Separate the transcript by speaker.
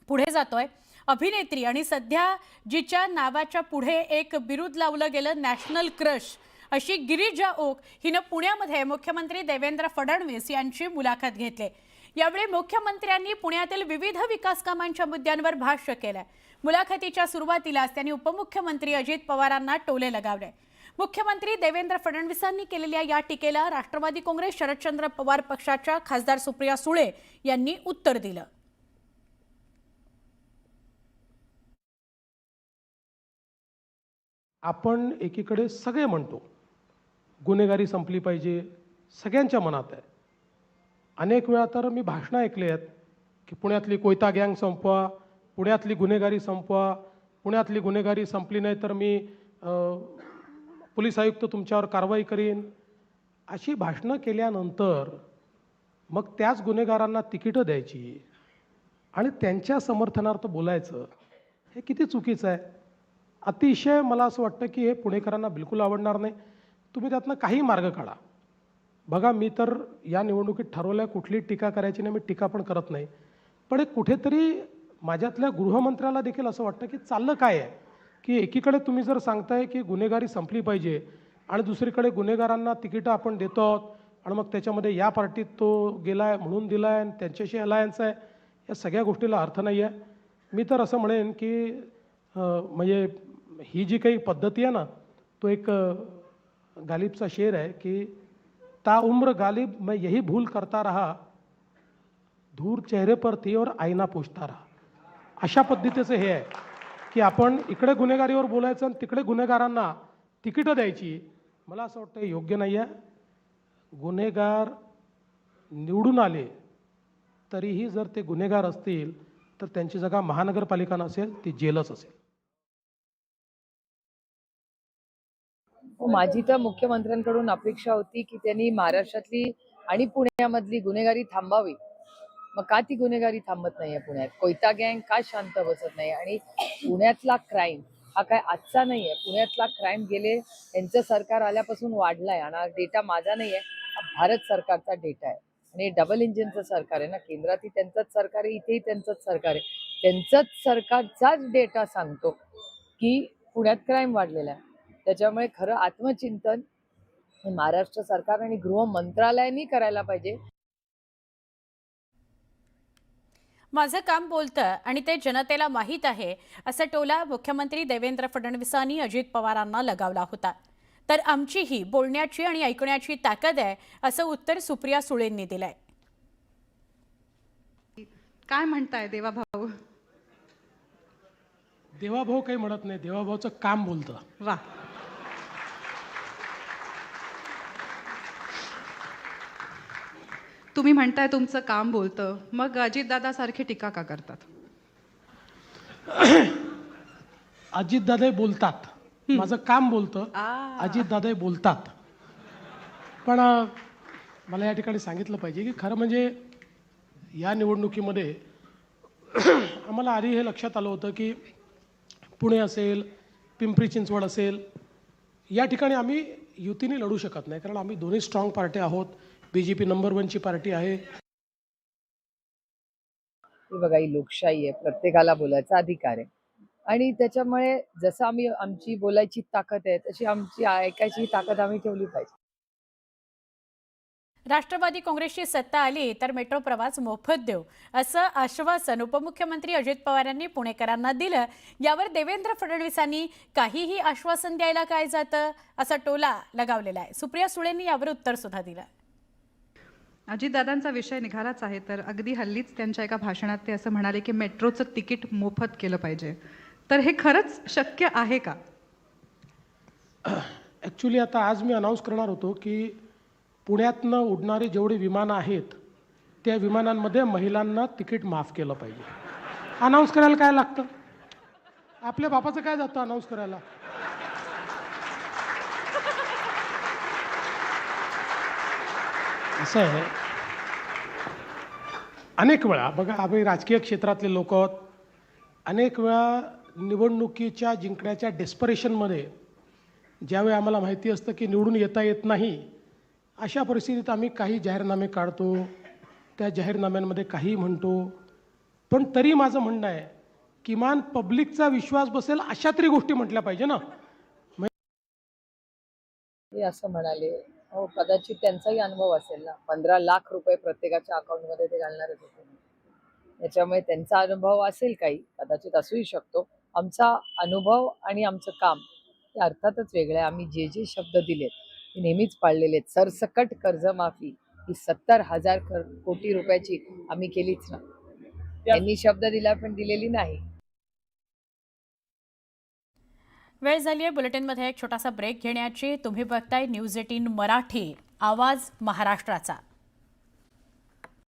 Speaker 1: पुढे जातोय। अभिनेत्री आणि सध्या जिच्या नावाच्या पुढे एक बिरुद लावलं गेलं नॅशनल क्रश अशी गिरिजा ओक हिनं पुण्यामध्ये मुख्यमंत्री देवेंद्र फडणवीस यांची मुलाखत घेतली। यावेळी मुख्यमंत्र्यांनी पुण्यातील विविध विकास कामांच्या मुद्द्यांवर भाष्य केलं। मुलाखतीच्या सुरुवातीलाच त्यांनी उपमुख्यमंत्री अजित पवारांना टोले लगावले। मुख्यमंत्री देवेंद्र फडणवीसांनी केलेल्या या टीकेला राष्ट्रवादी काँग्रेस शरदचंद्र पवार पक्षाच्या खासदार सुप्रिया सुळे यांनी उत्तर दिलं।
Speaker 2: आपण एकीकडे सगळे म्हणतो गुन्हेगारी संपली पाहिजे, सगळ्यांच्या मनात आहे। अनेक वेळा तर मी भाषणं ऐकली आहेत की पुण्यातली कोयता गँग संपवा, पुण्यातली गुन्हेगारी संपवा, पुण्यातली गुन्हेगारी संपली नाही तर मी पोलीस आयुक्त तुमच्यावर कारवाई करीन। अशी भाषणं केल्यानंतर मग त्याच गुन्हेगारांना तिकीटं द्यायची आणि त्यांच्या समर्थनार्थ बोलायचं, हे किती चुकीचं आहे। अतिशय मला असं वाटतं की हे पुणेकरांना बिलकुल आवडणार नाही। तुम्ही त्यातनं काही मार्ग काढा। बघा, मी तर या निवडणुकीत ठरवलं आहे कुठली टीका करायची नाही, मी टीका पण करत नाही, पण कुठेतरी माझ्यातल्या गृहमंत्र्याला देखील असं वाटतं की चाललं काय आहे की एकीकडे तुम्ही जर सांगताय की गुन्हेगारी संपली पाहिजे आणि दुसरीकडे गुन्हेगारांना तिकीटं आपण देतो आहोत आणि मग त्याच्यामध्ये या पार्टीत तो गेलाय म्हणून दिलाय आणि त्यांच्याशी अलायन्स आहे, या सगळ्या गोष्टीला अर्थ नाही आहे। मी तर असं म्हणेन की म्हणजे ही जी काही पद्धती आहे ना, तो एक गालिबचा शेर आहे की ता उम्र गालिब मैं यही भूल करता रहा, धूर चेहरे पर थी और आईना पूछता रहा। अशा पद्धतीचं हे आहे की आपण इकडे गुन्हेगारीवर बोलायचं आणि तिकडे गुन्हेगारांना तिकीटं द्यायची। मला असं वाटतं योग्य नाही आहे। गुन्हेगार निवडून आले तरीही जर ते गुन्हेगार असतील तर त्यांची जागा महानगरपालिका नसेल, ती जेलच असेल।
Speaker 3: माझी तर मुख्यमंत्र्यांकडून अपेक्षा होती की त्यांनी महाराष्ट्रातली आणि पुण्यामधली गुन्हेगारी थांबावी। मग का ती गुन्हेगारी थांबत नाहीये पुण्यात? कोयता गँग का शांत बसत नाही? आणि पुण्यातला क्राईम हा काय आजचा नाहीये। पुण्यातला क्राईम गेले यांचं सरकार आल्यापासून वाढलाय आणि डेटा माझा नाहीये, हा भारत सरकारचा डेटा आहे आणि डबल इंजिनचं सरकार आहे ना, केंद्रातही त्यांचंच सरकार आहे, इथेही त्यांचंच सरकार आहे। त्यांचंच सरकारचाच डेटा सांगतो की पुण्यात क्राईम वाढलेला आहे। त्याच्यामुळे खरं आत्मचिंतन हे महाराष्ट्र सरकार आणि गृह मंत्रालयाने करायला पाहिजे।
Speaker 1: माझं काम बोलतं आणि ते जनतेला माहीत आहे, असा टोला मुख्यमंत्री देवेंद्र फडणवीसांनी अजित पवारांना लगावला होता। तर आमचीही बोलण्याची आणि ऐकण्याची ताकद आहे, असं उत्तर सुप्रिया सुळेंनी दिलंय।
Speaker 4: काय म्हणताय देवाभाऊ?
Speaker 2: देवाभाऊ काही म्हणत नाही, देवाभाऊचं काम बोलतं।
Speaker 4: वा, तुम्ही म्हणताय तुमचं काम बोलतं, मग अजितदादा सारखी टीका का करतात?
Speaker 2: अजितदादा बोलतात, माझं काम बोलतं, अजितदादा बोलतात। पण मला या ठिकाणी सांगितलं पाहिजे की खरं म्हणजे या निवडणुकीमध्ये आम्हाला आधी हे लक्षात आलं होतं की पुणे असेल, पिंपरी चिंचवड असेल, या ठिकाणी आम्ही युतीने लढू शकत नाही, कारण आम्ही दोन्ही स्ट्रॉंग पार्टी आहोत। बीजेपी नंबर 1 ची पार्टी आहे।
Speaker 3: बघा, ही लोकशाही आहे, प्रत्येकाला बोलायचा अधिकार आहे आणि त्याच्यामुळे जसं आम्ही आमची बोलायची ताकद आहे तशी आमची ऐकायची ताकद आम्ही ठेवली पाहिजे।
Speaker 1: राष्ट्रवादी काँग्रेसची सत्ता आली तर मेट्रो प्रवास मोफत देऊ, असं आश्वासन उपमुख्यमंत्री अजित पवार यांनी पुणेकरांना दिलं। यावर देवेंद्र फडणवीसांनी काहीही आश्वासन द्यायला काय जातं, असा टोला लगावलेला आहे। सुप्रिया सुळेंनी यावर उत्तर सुद्धा दिलं।
Speaker 4: अजितदादांचा विषय निघालाच आहे, तर अगदी हल्लीच त्यांच्या एका भाषणात ते असं म्हणाले की मेट्रोचं तिकीट मोफत केलं पाहिजे, तर हे खरंच शक्य आहे का?
Speaker 2: ॲक्च्युली आता आज मी अनाऊन्स करणार होतो की पुण्यातनं उडणारी जेवढी विमानं आहेत त्या विमानांमध्ये महिलांना तिकीट माफ केलं पाहिजे। अनाऊन्स करायला काय लागतं? आपल्या बापाचं काय जातं अनाऊन्स करायला? असं आहे। अनेक वेळा बघा, आम्ही राजकीय क्षेत्रातले लोक आहोत, अनेक वेळा निवडणुकीच्या जिंकण्याच्या डेस्परेशनमध्ये ज्यावेळी आम्हाला माहिती असतं की निवडून येता येत नाही, अशा परिस्थितीत आम्ही काही जाहीरनामे काढतो, त्या जाहीरनाम्यांमध्ये काही म्हणतो, पण तरी माझं म्हणणं आहे किमान पब्लिकचा विश्वास बसेल अशा तरी गोष्टी म्हटल्या पाहिजे ना.
Speaker 3: ते असं म्हणाले, हो कदाचित त्यांचाही अनुभव असेल ना, 15 लाख रुपये प्रत्येकाच्या अकाउंटमध्ये ते घालणारच होते. त्याच्यामुळे त्यांचा अनुभव असेल काही, कदाचित असूही शकतो. आमचा अनुभव आणि आमचं काम हे अर्थातच वेगळं आहे. आम्ही जे जे शब्द दिलेत ते नेहमीच पाळलेले आहेत. सरसकट कर्जमाफी ही 70,000 कोटी रुपयाची आम्ही केलीच ना. त्यांनी शब्द दिला पण दिलेली नाही.
Speaker 1: वेळ झाली आहे बुलेटिनमध्ये एक छोटासा ब्रेक घेण्याची. तुम्ही बघताय न्यूज 18 मराठी, आवाज महाराष्ट्राचा.